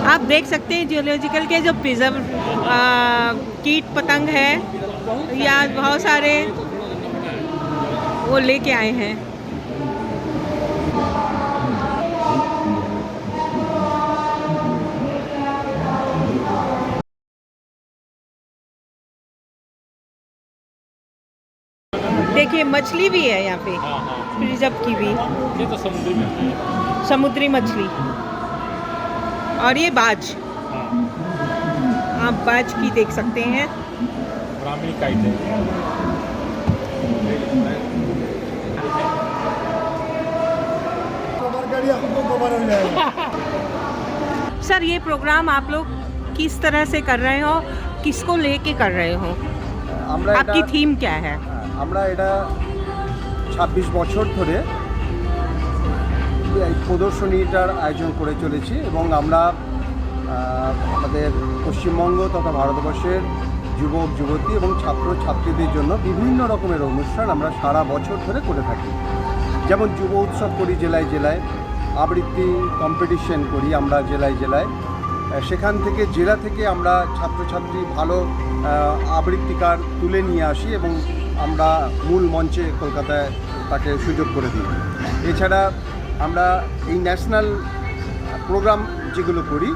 आप देख सकते हैं जियोलॉजिकल के जो प्रिजर्व कीट पतंग है या बहुत सारे वो लेके आए हैं। देखिए मछली भी है यहाँ पे, प्रिजर्व की भी। ये तो समुद्री मछली है। समुद्री मछली। और ये बाज, आप बाज की देख सकते हैं। ब्राह्मणी काइट है। सर ये प्रोग्राम आप लोग किस तरह से कर रहे हो, किसको लेके कर रहे हो, आपकी थीम क्या है? আমরা এটা 26 বছর ধরে এই প্রদর্শনীটার আয়োজন করে চলেছি এবং আমরা আমাদের পশ্চিমবঙ্গ তথা ভারতবর্ষের যুবক যুবতী এবং ছাত্র ছাত্রীদের জন্য বিভিন্ন রকমের অনুষ্ঠান আমরা সারা বছর ধরে করে থাকি। যেমন যুব উৎসব করি জেলায় জেলায়, আবৃত্তি কম্পিটিশন করি আমরা জেলায় জেলায়, সেখান থেকে জেলা থেকে আমরা ছাত্রছাত্রী ভালো আবৃত্তিকার তুলে নিয়ে আসি এবং আমরা মূল মঞ্চে কলকাতায় তাকে সুযোগ করে দিই। এছাড়া আমরা এই ন্যাশনাল প্রোগ্রাম যেগুলো করি,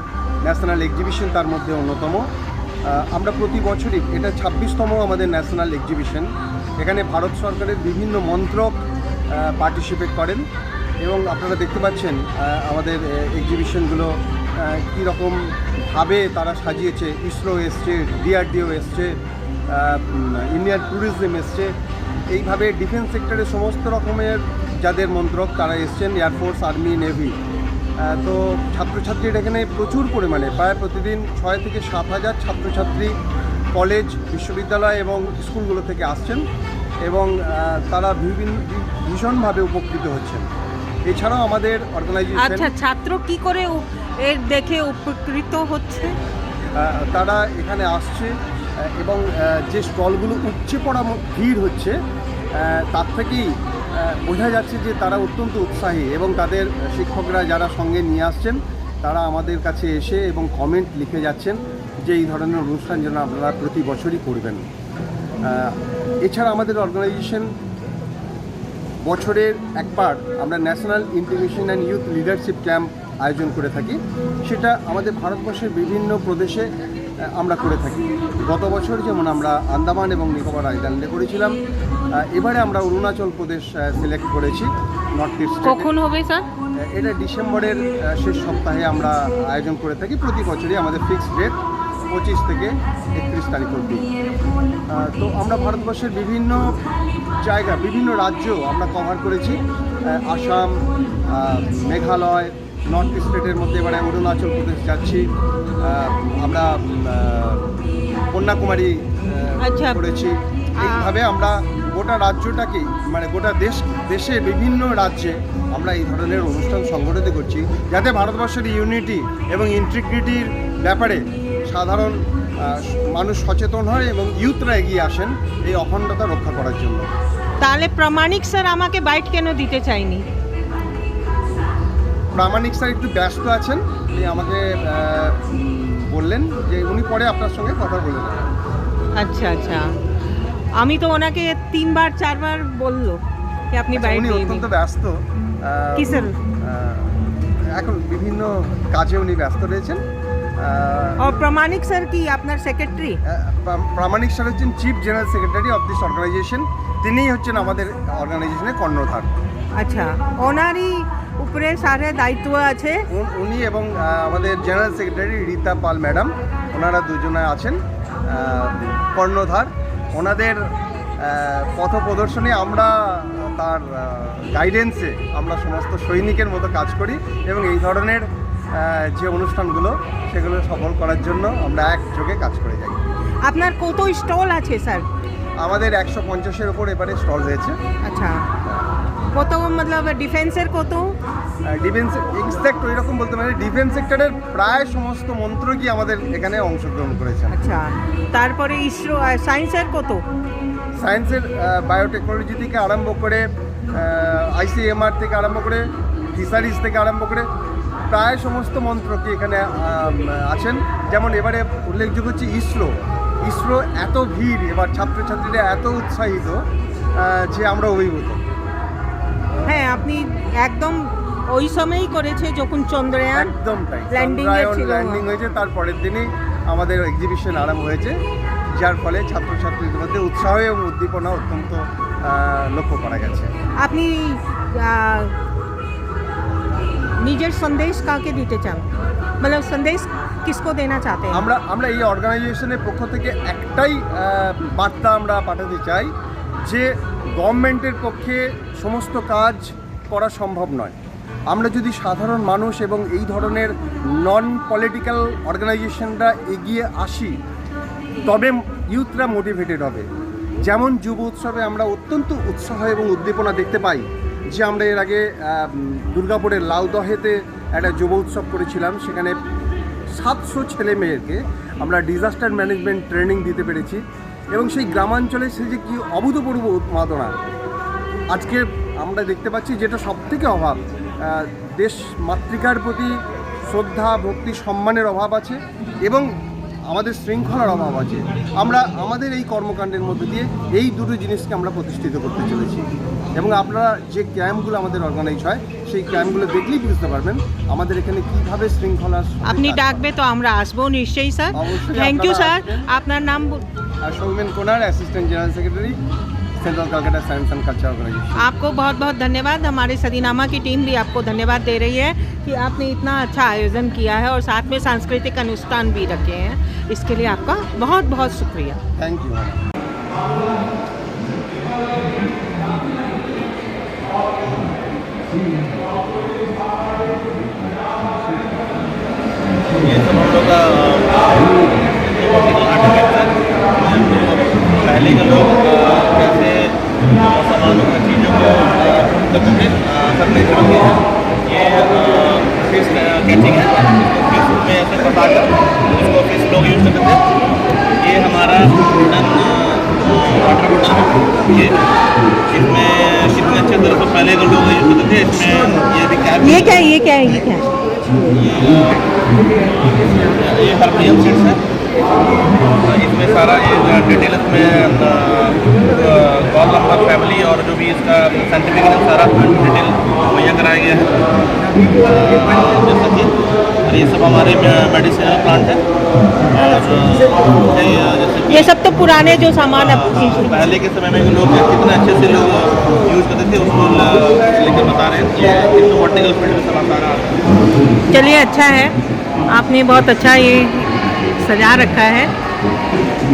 ন্যাশনাল এক্সিবিশন তার মধ্যে অন্যতম। আমরা প্রতি বছরই, এটা 26তম আমাদের ন্যাশনাল এক্সিবিশন। এখানে ভারত সরকারের বিভিন্ন মন্ত্রক পার্টিসিপেট করেন এবং আপনারা দেখতে পাচ্ছেন আমাদের এক্সিবিশনগুলো কীরকমভাবে তারা সাজিয়েছে। ইসরো এসছে, ডিআরডিও এসছে, ইন্ডিয়ান ট্যুরিজম এসছে, এইভাবে ডিফেন্স সেক্টরের সমস্ত রকমের যাদের মন্ত্রক তারা এসছেন, এয়ারফোর্স, আর্মি, নেভি। তো ছাত্রছাত্রীরা এখানে প্রচুর পরিমাণে, প্রায় প্রতিদিন 6 থেকে 7 হাজার ছাত্রছাত্রী কলেজ, বিশ্ববিদ্যালয় এবং স্কুলগুলো থেকে আসছেন এবং তারা ভীষণভাবে উপকৃত হচ্ছেন। এছাড়াও আমাদের অর্গানাইজেশন। আচ্ছা, ছাত্র কি করে এর দেখে উপকৃত হচ্ছে? তারা এখানে আসছে এবং যে স্টলগুলো উপচে পড়া ভিড় হচ্ছে তার থেকেই বোঝা যাচ্ছে যে তারা অত্যন্ত উৎসাহী এবং তাদের শিক্ষকরা যারা সঙ্গে নিয়ে আসছেন তারা আমাদের কাছে এসে এবং কমেন্ট লিখে যাচ্ছেন যে এই ধরনের অনুষ্ঠান যেন আপনারা প্রতি বছরই করবেন। এছাড়া আমাদের অর্গানাইজেশন বছরের একবার আমরা national integration and youth leadership camp আয়োজন করে থাকি। সেটা আমাদের ভারতবর্ষের বিভিন্ন প্রদেশে আমরা করে থাকি। গত বছর যেমন আমরা আন্দামান এবং নিকোবর আইল্যান্ডে করেছিলাম, এবারে আমরা অরুণাচল প্রদেশ সিলেক্ট করেছি, নর্থ ইস্ট। কখন হবে স্যার? এটা ডিসেম্বরের শেষ সপ্তাহে আমরা আয়োজন করে থাকি প্রতি বছরই। আমাদের ফিক্সড ডেট 25 থেকে 31 তারিখ অবধি। তো আমরা ভারতবর্ষের বিভিন্ন জায়গা, বিভিন্ন রাজ্য আমরা কভার করেছি। আসাম, মেঘালয়, নর্থ ইস্ট স্টেটের মধ্যে এবারে অরুণাচল প্রদেশ যাচ্ছি। আমরা কন্যাকুমারী করেছি। এইভাবে আমরা গোটা রাজ্যটাকে, মানে গোটা দেশে বিভিন্ন রাজ্যে আমরা এই ধরনের অনুষ্ঠান সংগঠিত করছি, যাতে ভারতবর্ষের ইউনিটি এবং ইন্টিগ্রিটির ব্যাপারে সাধারণ মানুষ সচেতন হয় এবং ইউথরা এগিয়ে আসেন এই অখণ্ডতা রক্ষা করার জন্য। তাহলে প্রামাণিক স্যার আমাকে বাইট কেন দিতে চাইনি? প্রামাণিক স্যার একটু ব্যস্ত আছেন, উনি আমাকে বললেন যে উনি পরে আপনার সঙ্গে কথা বলে নেবেন। আচ্ছা আচ্ছা, আমি তো ওনাকে 3-4 বার বললো যে আপনি বাইট উনি দিয়ে অত্যন্ত ব্যস্ত। কি স্যার? এখন বিভিন্ন কাজে উনি ব্যস্ত রয়েছেন। और प्रामाणिक सर की আপনার সেক্রেটারি? প্রামাণিক স্যার হচ্ছেন chief general secretary of this organisation. তিনিই হচ্ছেন আমাদের অর্গানাইজেশনের কর্ণধার। আচ্ছা, ওনারই উপরে সারে দায়িত্ব আছে। উনি এবং আমাদের জেনারেল সেক্রেটারি রীতা পাল ম্যাডাম, ওনারা দুজনে আছেন কর্ণধার। ওনাদের পথ প্রদর্শনে আমরা তার গাইডেন্সে আমরা সমস্ত সৈনিকের মতো কাজ করি এবং এই ধরনের যে অনুষ্ঠানগুলো সেগুলো সফল করার জন্য আমরা একযোগে কাজ করে যাই। আপনার কত স্টল আছে স্যার? আমাদের 150-এর উপর এবারে স্টল রয়েছে। আচ্ছা, কত মতলব ডিফেন্সের কত? ডিফেন্স এক্সাক্ট ওই রকম বলতে পারি, ডিফেন্স সেক্টরের প্রায় সমস্ত মন্ত্রকই আমাদের এখানে অংশগ্রহণ করেছে। আচ্ছা, তারপরে ইসরো সায়েন্সের কত? সায়েন্সের বায়োটেকনোলজি থেকে আরম্ভ করে, আইসিএমআর থেকে আরম্ভ করে, ফিশারিজ থেকে আরম্ভ করে প্রায় সমস্ত মন্ত্রকে এখানে আছেন। যেমন এবারে উল্লেখযোগ্য হচ্ছে ইসরো এত ভিড়, এবার ছাত্রছাত্রীরা এত উৎসাহিত যে আমরা অভিভূত। হ্যাঁ, আপনি একদম ওই সময়ই করেছে যখন চন্দ্রয়ান একদম তাই, ল্যান্ডিং ল্যান্ডিং হয়েছে, তার পরের দিনই আমাদের এক্সিবিশন আরম্ভ হয়েছে, যার ফলে ছাত্রছাত্রীদের মধ্যে উৎসাহ এবং উদ্দীপনা অত্যন্ত লক্ষ্য করা গেছে। আপনি নিজের সন্দেশ কাকে দিতে চান, মানে সন্দেশ কিসকো দেনা চাতে हैं? আমরা এই অর্গানাইজেশনের পক্ষ থেকে একটাই বার্তা আমরা পাঠাতে চাই যে গভর্নমেন্টের পক্ষে সমস্ত কাজ করা সম্ভব নয়। আমরা যদি সাধারণ মানুষ এবং এই ধরনের নন পলিটিক্যাল অর্গানাইজেশনরা এগিয়ে আসি, তবে ইউথরা মোটিভেটেড হবে। যেমন যুব উৎসবে আমরা অত্যন্ত উৎসাহ এবং উদ্দীপনা দেখতে পাই, যে আমরা এর আগে দুর্গাপুরের লাউদহেতে একটা যুব উৎসব করেছিলাম, সেখানে 700 ছেলে মেয়েকে আমরা ডিজাস্টার ম্যানেজমেন্ট ট্রেনিং দিতে পেরেছি, এবং সেই গ্রামাঞ্চলে সে যে কী অভূতপূর্ব উন্মাদনা আজকে আমরা দেখতে পাচ্ছি, যেটা সবথেকে অভাব। দেশ মাতৃকার প্রতি শ্রদ্ধা, ভক্তি, সম্মানের অভাব আছে, এবং আমাদের শৃঙ্খলার অভাব আছে। আমরা আমাদের এই কর্মকাণ্ডের মধ্যে দিয়ে এই দুটো জিনিসকে আমরা প্রতিষ্ঠিত করতে চলেছি, এবং আপনারা যে ক্যাম্পগুলো আমাদের অর্গানাইজ হয় সেই ক্যাম্পগুলো দেখলেই বুঝতে পারবেন আমাদের এখানে কীভাবে শৃঙ্খলা। আপনি ডাকবে তো আমরা আসবো নিশ্চয়ই স্যার। Thank you sir. আপনার নাম? Soumen Konar, assistant general secretary, central Calcutta science and culture organisation. आपको बहुत बहुत धन्यवाद। हमारे सदीनामा की टीम भी आपको धन्यवाद दे रही है कि आपने इतना अच्छा आयोजन किया है और साथ में सांस्कृतिक अनुष्ठान भी रखे हैं। इसके लिए आपका बहुत बहुत शुक्रिया। Thank you. ये सब हम लोग का पहले के लोग कैसे सामानों की चीज़ों को करने करते हैं। ये फिश कैचिंग है, फिश में ऐसे फंसाकर उसको फिश लोग यूज़ करते थे। ये हमारा वाटर बॉटल है, ये इसमें कितने अच्छे तरह से पहले के लोग यूज़ करते थे। इसमें ये भी क्या ये क्या है, ये क्या है, ये क्या है? ये हार्मोनियम सीट्स है, इसमें सारा ये डिटेल इसमें कॉल नंबर, फैमिली और जो भी इसका साइंटिफिक सारा डिटेल मुहैया कराया गया है। जैसा कि और ये सब हमारे मेडिसिनल प्लांट है, और जैसे ये सब तो पुराने जो सामान पहले के समय में लोग कितने अच्छे से लोग यूज़ करते थे उसको लेकर बता रहे हैं। ये वर्टिकल फील्ड में सारा आता है। चलिए, अच्छा है, आपने बहुत अच्छा ये सजा रखा है,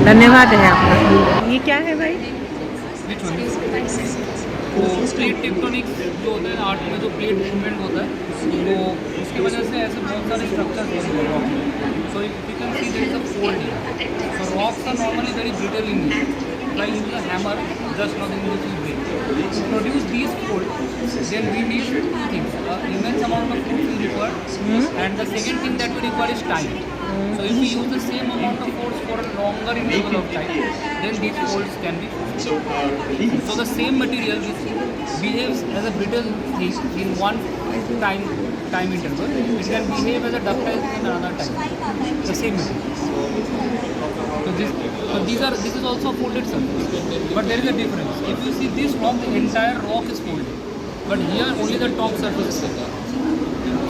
धन्यवाद है आपका। ये क्या है भाई? तो प्लेट टेक्टोनिक्स जो होता है आर्ट में, जो प्लेट मूवमेंट होता है, तो उसकी वजह से ऐसे बहुत सारे स्ट्रक्चर्स बन गए रॉक में। So you can see there is a fold. So rocks are normally very brittle in nature, like in the hammer, just not in this way. To produce these folds, then we need two things: immense amount of force is required, and the second thing that we require is time. So if we use the same amount of force for a longer interval of time, then these folds can be formed. So the same material which behaves as a brittle thing in one time interval, it can behave as a ductile in another time. The same material. So this is also a folded surface, but there is a difference. If you see this rock, the entire rock is folded, but here only the top surface is folded.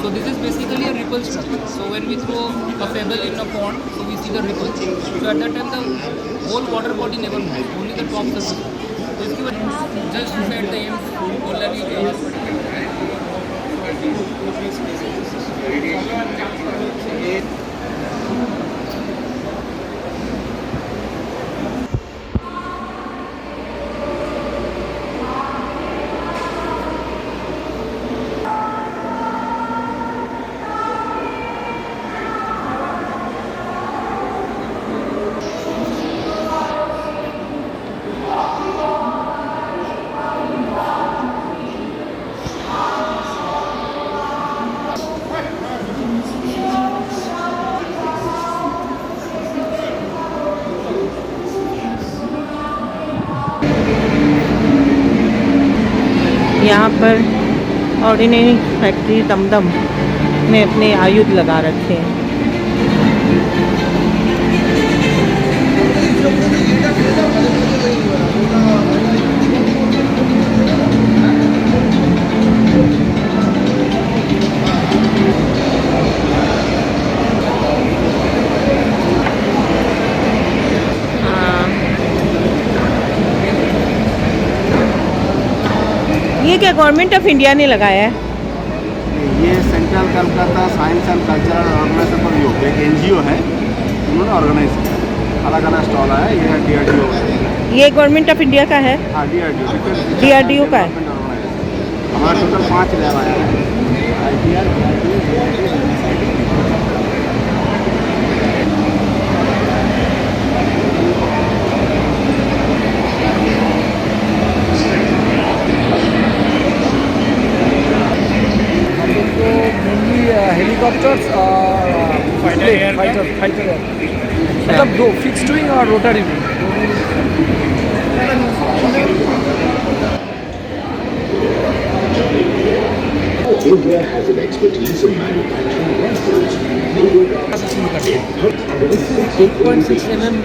So this is basically a ripple structure. So when we throw a pebble in a pond, so we see the ripple. So at that time the whole water body never moves, only the top surface. So इसकी वजह just set the aim बोला भी गया है। यहाँ पर ordinary factory Dumdum अपने अपने आयुध लगा रखे हैं। ये क्या गवर्नमेंट ऑफ इंडिया ने लगाया है? ये central Calcutta science and cultural organisation for yoga, एक NGO है, उन्होंने ऑर्गेनाइज किया। अलग अलग स्टॉल है, ये है DRDO। ये गवर्नमेंट ऑफ इंडिया का है? हाँ, DRDO का है। हमारा टोटल 5 लैब आया है। हेलीकॉप्टर्स और फाइटर मतलब दो फिक्स्ड विंग और rotary wing. India has an expertise in manufacturing rifles. 8.6 mm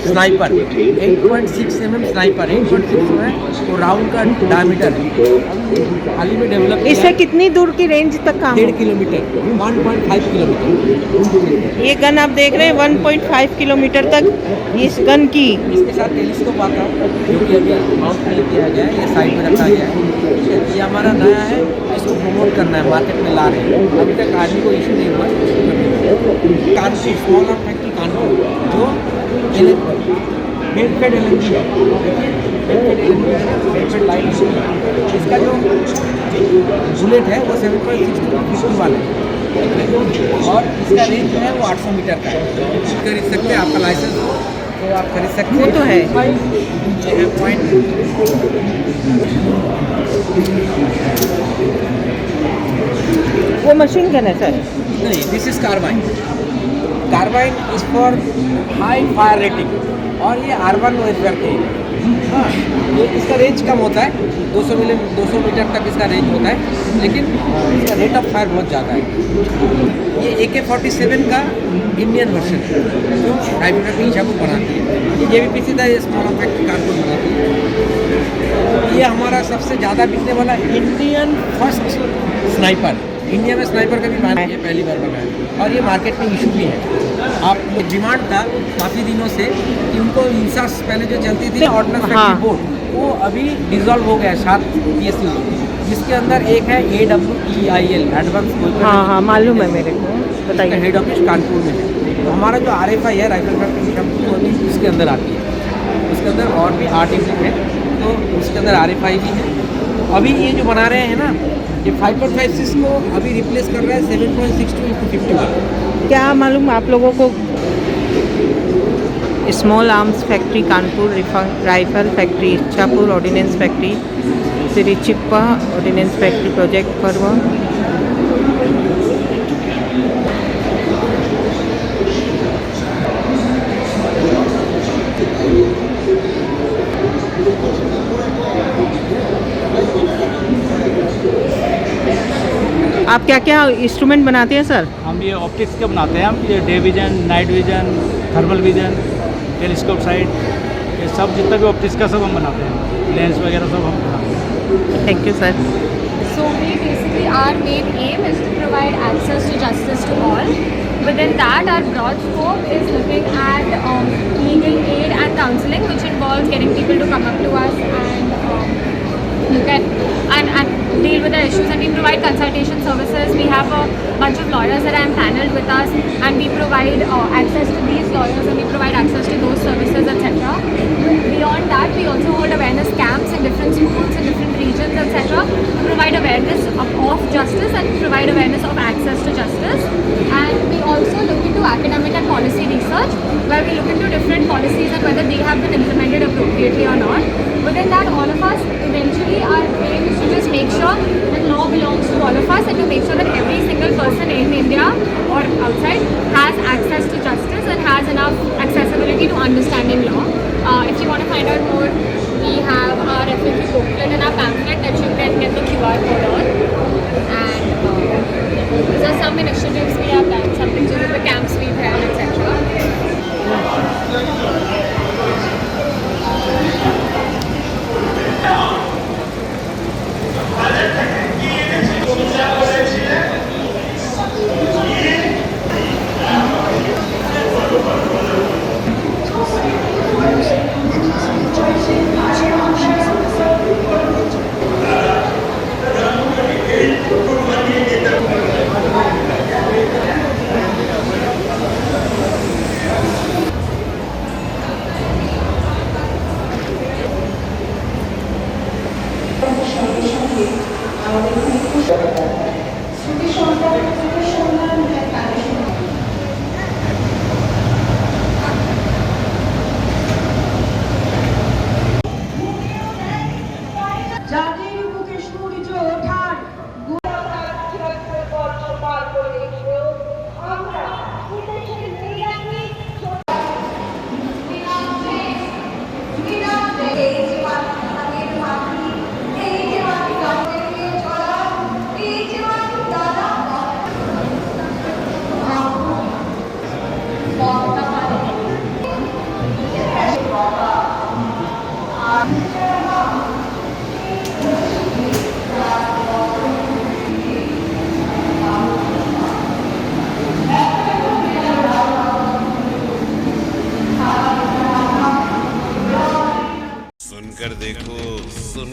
sniper, 8.6 mm sniper, 8.6 में वो राउंड का डायमीटर हाल ही में डेवलप। इससे कितनी दूर की रेंज तक काम? 1.5 किलोमीटर, 1.5 किलोमीटर। ये गन आप देख रहे हैं 1.5 किलोमीटर तक इस गन की। इसके साथ टेलीस्कोप आता है जो कि अभी माउंट नहीं किया गया है, ये साइड में रखा गया है। ये हमारा नया है, इसको प्रमोट करना है, मार्केट में ला रहे हैं। अभी तक आर्मी को इशू नहीं हुआ। कानपुर स्मॉल फैक्ट्री कानपुर जो हेडफेड LNG है, हेडफेड लाइट, इसका जो बुलेट है वो 7.62 है और इसका रेंज जो है वो 800 मीटर का है। खरीद सकते हैं, आपका लाइसेंस हो तो आप खरीद सकते हैं। वो तो है। ये है पॉइंट। वो मशीन गन है सर? नहीं, this is carbine. Carbine is for high fire rating और ये R1 वेपर के। हाँ, ये इसका रेंज कम होता है, 200 मीटर तक इसका रेंज होता है, लेकिन इसका रेट ऑफ फायर बहुत ज़्यादा है। ये AK-47 का इंडियन वर्जन है जो राइफल की इच्छा को बनाती है। ये भी पीछे था, ये स्मॉल फैक्ट्री कानपुर बनाती है। ये हमारा सबसे ज़्यादा बिकने वाला इंडियन फर्स्ट स्नाइपर। इंडिया में स्नाइपर का भी बैन है, पहली बार बना है और ये मार्केट में इशू भी है। आप डिमांड था काफ़ी दिनों से कि उनको इंसास पहले जो चलती थी ऑर्डिनेंस फैक्ट्री बोर्ड, वो अभी डिसॉल्व हो गया 7 PSU, जिसके अंदर एक है AWEIL एडवांस। हाँ, मालूम है मेरे को, बताइए। हेड ऑफिस कानपुर में है। तो हमारा जो RFI है, राइफल फैक्ट्री, उसके अंदर आती है। उसके अंदर और भी 8 यूनिट है, तो उसके अंदर RFI भी है। तो अभी ये जो बना रहे हैं ना, ये 5.56 को अभी रिप्लेस कर रहा है 7.62x51। क्या मालूम आप लोगों को? Small arms factory Kanpur, rifle factory Ichhapur, ordnance factory तिरुचिप्पा, ऑर्डिनेंस फैक्ट्री प्रोजेक्ट पर्व। आप क्या क्या इंस्ट्रूमेंट बनाते हैं सर? हम ये ऑप्टिक्स के बनाते हैं। हम ये day vision, night vision, thermal vision, telescope site, ये सब जितना भी ऑप्टिक्स का सब हम बनाते हैं। लेंस वगैरह सब हम बनाते हैं। Thank you sir. So we basically, our main aim is to provide access to justice to all. Within that, our broad scope is looking at legal aid and counseling, which involves getting people to come up to us and look at and deal with their issues. And we provide consultation services. We have a bunch of lawyers that are paneled with us, and we provide access to these lawyers, and we provide access to those services, etc. Beyond that, we also hold awareness camps in different schools, in different regions, etc. to provide awareness of justice and provide awareness of access to justice. And we also look into academic and policy research, where we look into different policies and whether they have been implemented appropriately or not. Within that, all of us, eventually our aim is to just make sure that law belongs to all of us, and to make sure that every single person in India or outside has access to justice and has enough accessibility to understanding law. If you want to find out more, we have our FAQ booklet and our pamphlet that you can get the QR code on. And these are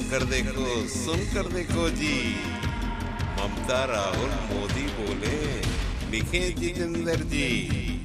सुन कर देखो जी, ममता राहुल मोदी बोले, लिखे जितेंद्र जी।